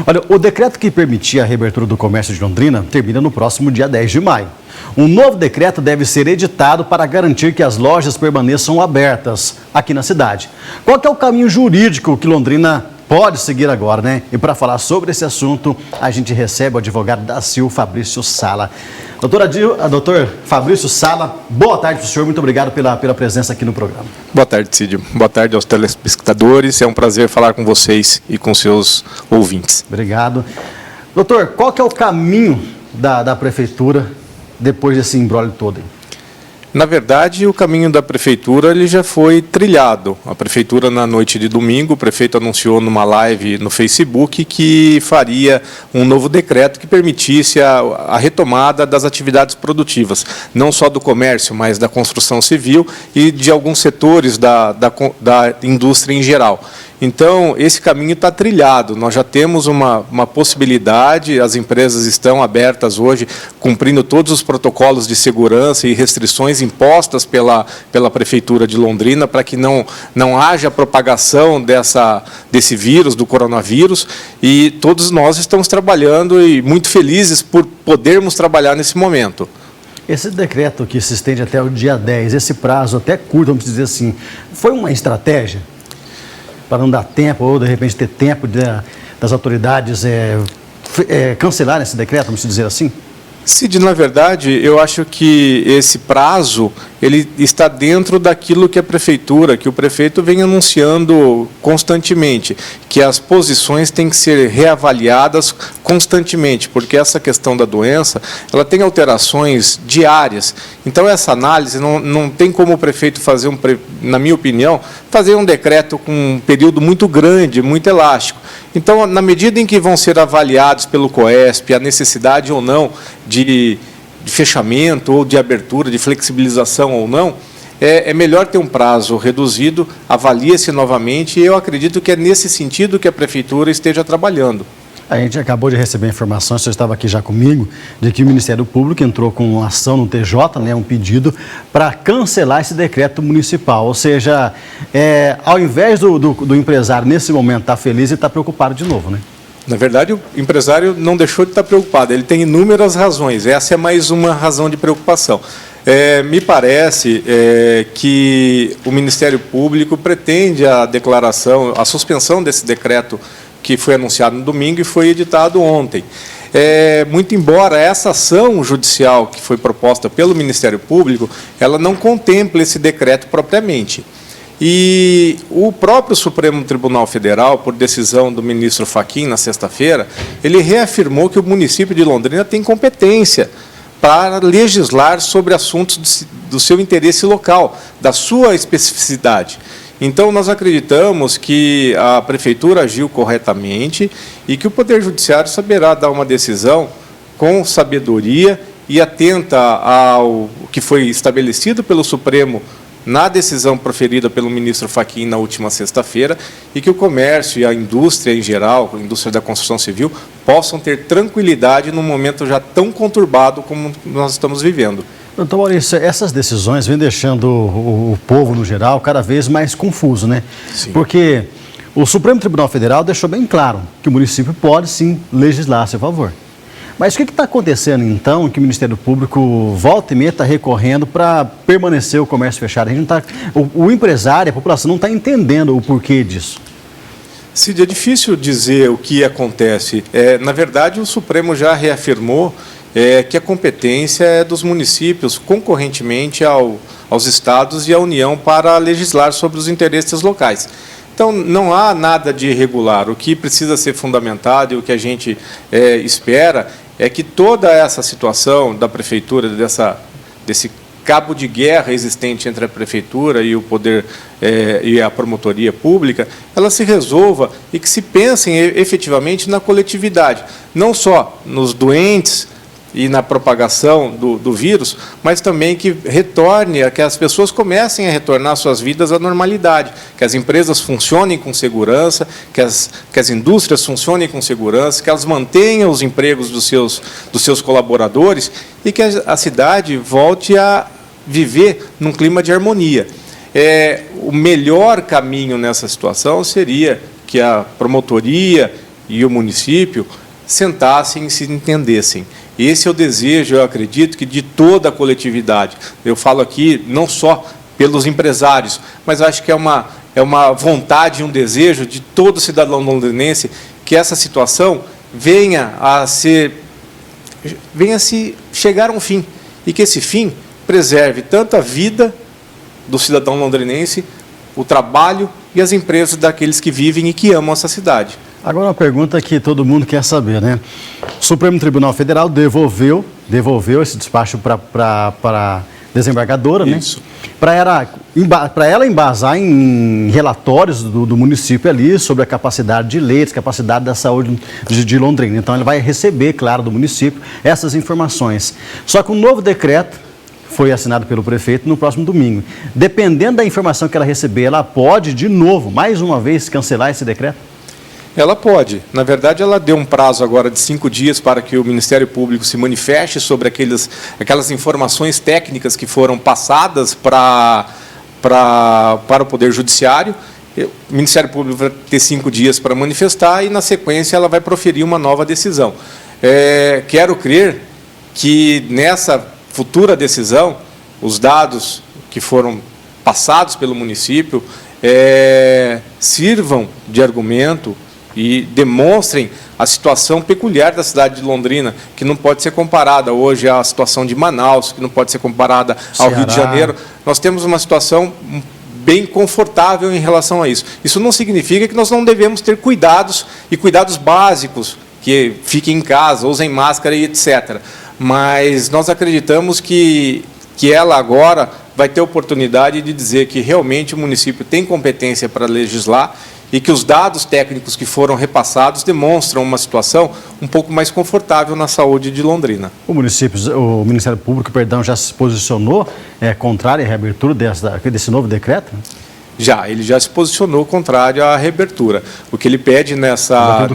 Olha, o decreto que permitia a reabertura do comércio de Londrina termina no próximo dia 10 de maio. Um novo decreto deve ser editado para garantir que as lojas permaneçam abertas aqui na cidade. Qual que é o caminho jurídico que Londrina pode seguir agora, né? E para falar sobre esse assunto, a gente recebe o advogado da CIL, Fabrício Sala. Doutor Fabrício Sala, boa tarde para o senhor, muito obrigado pela presença aqui no programa. Boa tarde, Cídio. Boa tarde aos telespectadores, é um prazer falar com vocês e com seus ouvintes. Obrigado. Doutor, qual que é o caminho da prefeitura depois desse imbróglio todo aí? Na verdade, o caminho da prefeitura ele já foi trilhado. A prefeitura, na noite de domingo, o prefeito anunciou numa live no Facebook que faria um novo decreto que permitisse a retomada das atividades produtivas, não só do comércio, mas da construção civil e de alguns setores da indústria em geral. Então, esse caminho está trilhado, nós já temos uma possibilidade, as empresas estão abertas hoje, cumprindo todos os protocolos de segurança e restrições impostas pela Prefeitura de Londrina para que não haja propagação desse vírus, do coronavírus, e todos nós estamos trabalhando e muito felizes por podermos trabalhar nesse momento. Esse decreto que se estende até o dia 10, esse prazo até curto, vamos dizer assim, foi uma estratégia para não dar tempo ou, de repente, ter tempo das autoridades cancelarem esse decreto, vamos dizer assim? Cid, na verdade, eu acho que esse prazo ele está dentro daquilo que a prefeitura, que o prefeito vem anunciando constantemente, que as posições têm que ser reavaliadas constantemente, porque essa questão da doença, ela tem alterações diárias. Então, essa análise não tem como o prefeito fazer, na minha opinião, fazer um decreto com um período muito grande, muito elástico. Então, na medida em que vão ser avaliados pelo COESP a necessidade ou não de fechamento ou de abertura, de flexibilização ou não, é melhor ter um prazo reduzido, avalia-se novamente, e eu acredito que é nesse sentido que a Prefeitura esteja trabalhando. A gente acabou de receber informações, o senhor estava aqui já comigo, de que o Ministério Público entrou com uma ação no TJ, né, um pedido para cancelar esse decreto municipal. Ou seja, ao invés do empresário, nesse momento, estar feliz, ele está preocupado de novo, né? Na verdade, o empresário não deixou de estar preocupado, ele tem inúmeras razões, essa é mais uma razão de preocupação. Me parece que o Ministério Público pretende a declaração, a suspensão desse decreto que foi anunciado no domingo e foi editado ontem. Muito embora essa ação judicial que foi proposta pelo Ministério Público, ela não contempla esse decreto propriamente. E o próprio Supremo Tribunal Federal, por decisão do ministro Fachin, na sexta-feira, ele reafirmou que o município de Londrina tem competência para legislar sobre assuntos do seu interesse local, da sua especificidade. Então, nós acreditamos que a Prefeitura agiu corretamente e que o Poder Judiciário saberá dar uma decisão com sabedoria e atenta ao que foi estabelecido pelo Supremo na decisão proferida pelo ministro Fachin na última sexta-feira, e que o comércio e a indústria em geral, a indústria da construção civil, possam ter tranquilidade num momento já tão conturbado como nós estamos vivendo. Então, Maurício, essas decisões vêm deixando o povo, no geral, cada vez mais confuso, né? Sim. Porque o Supremo Tribunal Federal deixou bem claro que o município pode, sim, legislar a seu favor. Mas o que está acontecendo, então, que o Ministério Público volta e meia está recorrendo para permanecer o comércio fechado? A gente não tá, o empresário, a população não está entendendo o porquê disso. Cid, é difícil dizer o que acontece. Na verdade, o Supremo já reafirmou que a competência é dos municípios, concorrentemente aos estados e à União, para legislar sobre os interesses locais. Então, não há nada de irregular. O que precisa ser fundamentado e o que a gente espera é que toda essa situação da Prefeitura, desse cabo de guerra existente entre a Prefeitura e o Poder e a Promotoria Pública, ela se resolva e que se pensem efetivamente na coletividade, não só nos doentes e na propagação do vírus, mas também que que as pessoas comecem a retornar suas vidas à normalidade, que as empresas funcionem com segurança, que as indústrias funcionem com segurança, que elas mantenham os empregos dos seus colaboradores e que a cidade volte a viver num clima de harmonia. O melhor caminho nessa situação seria que a promotoria e o município sentassem e se entendessem. Esse é o desejo, eu acredito, que de toda a coletividade. Eu falo aqui não só pelos empresários, mas acho que é uma vontade e um desejo de todo cidadão londrinense que essa situação venha a se chegar a um fim, e que esse fim preserve tanto a vida do cidadão londrinense, o trabalho e as empresas daqueles que vivem e que amam essa cidade. Agora uma pergunta que todo mundo quer saber, né? O Supremo Tribunal Federal devolveu esse despacho para a desembargadora, Isso. né? Para ela embasar em relatórios do município ali sobre a capacidade de leitos, capacidade da saúde de Londrina. Então, ela vai receber, claro, do município essas informações. Só que um novo decreto foi assinado pelo prefeito no próximo domingo. Dependendo da informação que ela receber, ela pode, de novo, mais uma vez, cancelar esse decreto? Ela pode. Na verdade, ela deu um prazo agora de 5 dias para que o Ministério Público se manifeste sobre aquelas informações técnicas que foram passadas para o Poder Judiciário. O Ministério Público vai ter 5 dias para manifestar e, na sequência, ela vai proferir uma nova decisão. Quero crer que, nessa futura decisão, os dados que foram passados pelo município sirvam de argumento e demonstrem a situação peculiar da cidade de Londrina, que não pode ser comparada hoje à situação de Manaus, que não pode ser comparada ao Rio de Janeiro. Nós temos uma situação bem confortável em relação a isso. Isso não significa que nós não devemos ter cuidados e cuidados básicos, que fiquem em casa, usem máscara e etc. Mas nós acreditamos que ela agora vai ter oportunidade de dizer que realmente o município tem competência para legislar e que os dados técnicos que foram repassados demonstram uma situação um pouco mais confortável na saúde de Londrina. O Ministério Público, já se posicionou contrário à reabertura desse novo decreto? Ele já se posicionou contrário à reabertura. O que ele pede nessa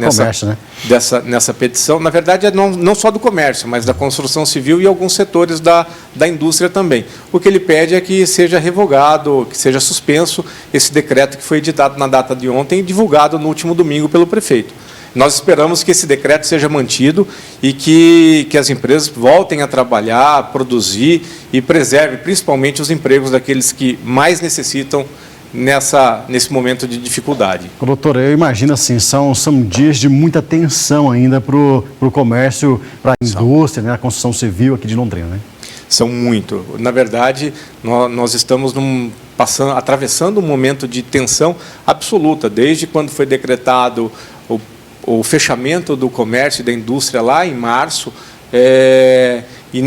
petição, na verdade, é não só do comércio, mas da construção civil e alguns setores da indústria também. O que ele pede é que seja revogado, que seja suspenso esse decreto que foi editado na data de ontem e divulgado no último domingo pelo prefeito. Nós esperamos que esse decreto seja mantido e que as empresas voltem a trabalhar, a produzir e preserve principalmente os empregos daqueles que mais necessitam nesse momento de dificuldade. Doutor, eu imagino assim, são dias de muita tensão ainda para o comércio, para a indústria, né, a construção civil aqui de Londrina, né? São muito. Na verdade, nós estamos atravessando um momento de tensão absoluta, desde quando foi decretado o fechamento do comércio e da indústria lá em março, e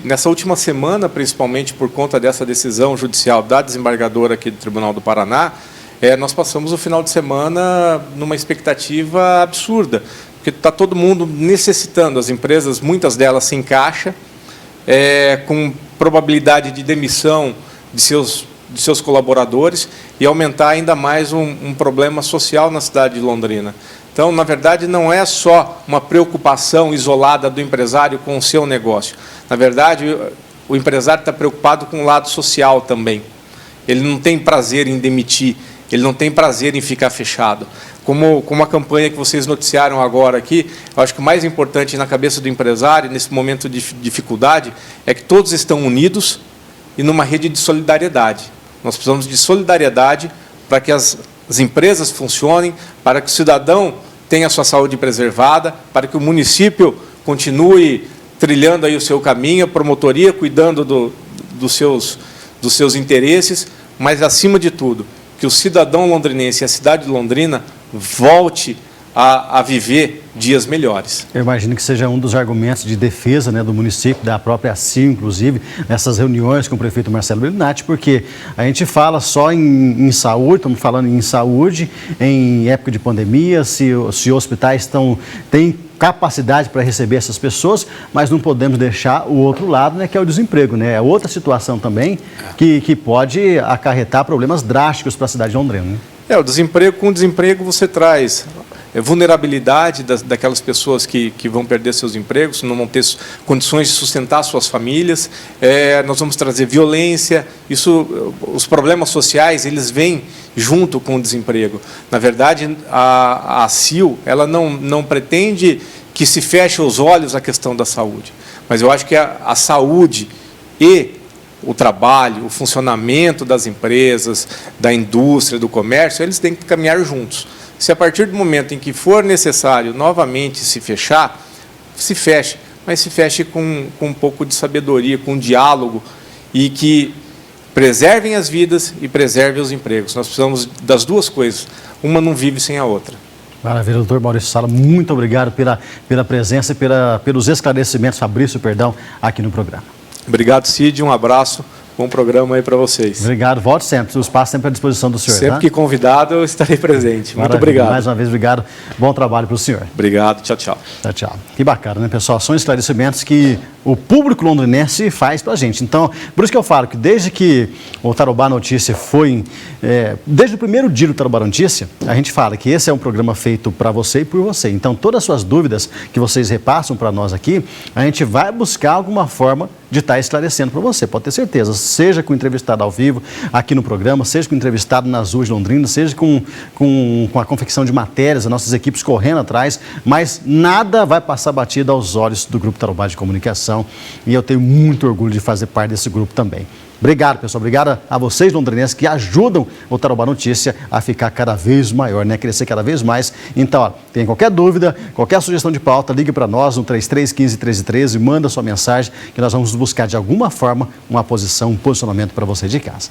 nessa última semana, principalmente por conta dessa decisão judicial da desembargadora aqui do Tribunal do Paraná, nós passamos o final de semana numa expectativa absurda, porque está todo mundo necessitando, as empresas, muitas delas sem caixa, com probabilidade de demissão de seus colaboradores e aumentar ainda mais um problema social na cidade de Londrina. Então, na verdade, não é só uma preocupação isolada do empresário com o seu negócio. Na verdade, o empresário está preocupado com o lado social também. Ele não tem prazer em demitir, ele não tem prazer em ficar fechado. Como a campanha que vocês noticiaram agora aqui, eu acho que o mais importante na cabeça do empresário, nesse momento de dificuldade, é que todos estão unidos e numa rede de solidariedade. Nós precisamos de solidariedade para que as empresas funcionem, para que o cidadão tenha a sua saúde preservada, para que o município continue trilhando aí o seu caminho, a promotoria cuidando dos seus interesses, mas, acima de tudo, que o cidadão londrinense e a cidade de Londrina volte a viver dias melhores. Eu imagino que seja um dos argumentos de defesa, né, do município, da própria CIO, inclusive, nessas reuniões com o prefeito Marcelo Bellinati, porque a gente fala só em saúde, estamos falando em saúde, em época de pandemia, se hospitais têm capacidade para receber essas pessoas, mas não podemos deixar o outro lado, né, que é o desemprego, né? É outra situação também que pode acarretar problemas drásticos para a cidade de Londrina, né? Com o desemprego você traz vulnerabilidade daquelas pessoas que vão perder seus empregos, não vão ter condições de sustentar suas famílias. Nós vamos trazer violência. Os problemas sociais, eles vêm junto com o desemprego. Na verdade, a CIL, ela não pretende que se feche os olhos à questão da saúde, mas eu acho que a saúde e o trabalho, o funcionamento das empresas, da indústria, do comércio, eles têm que caminhar juntos. Se a partir do momento em que for necessário novamente se fechar, se feche, mas se feche com um pouco de sabedoria, com diálogo, e que preservem as vidas e preservem os empregos. Nós precisamos das duas coisas, uma não vive sem a outra. Maravilha, doutor Maurício Sala, muito obrigado pela presença e pelos esclarecimentos, Fabrício, perdão, aqui no programa. Obrigado, Cid, um abraço, bom programa aí para vocês. Obrigado, volte sempre, o espaço sempre à disposição do senhor. Sempre que convidado, eu estarei presente. Maravilha. Muito obrigado. Mais uma vez, obrigado, bom trabalho para o senhor. Obrigado, tchau, tchau. Tchau, tchau. Que bacana, né, pessoal? São esclarecimentos que o público londrinense faz para a gente. Então, por isso que eu falo que desde que o Tarobá Notícia foi... desde o primeiro dia do Tarobá Notícia, a gente fala que esse é um programa feito para você e por você. Então, todas as suas dúvidas que vocês repassam para nós aqui, a gente vai buscar alguma forma de estar esclarecendo para você, pode ter certeza. Seja com o entrevistado ao vivo aqui no programa, seja com o entrevistado nas ruas de Londrina, seja com a confecção de matérias, as nossas equipes correndo atrás, mas nada vai passar batido aos olhos do Grupo Tarobá de Comunicação. E eu tenho muito orgulho de fazer parte desse grupo também. Obrigado, pessoal. Obrigado a vocês, londrinenses, que ajudam o Tarobá Notícia a ficar cada vez maior, né? Crescer cada vez mais. Então, ó, tem qualquer dúvida, qualquer sugestão de pauta, ligue para nós no 3315-1313, manda sua mensagem que nós vamos buscar de alguma forma uma posição, um posicionamento para você de casa.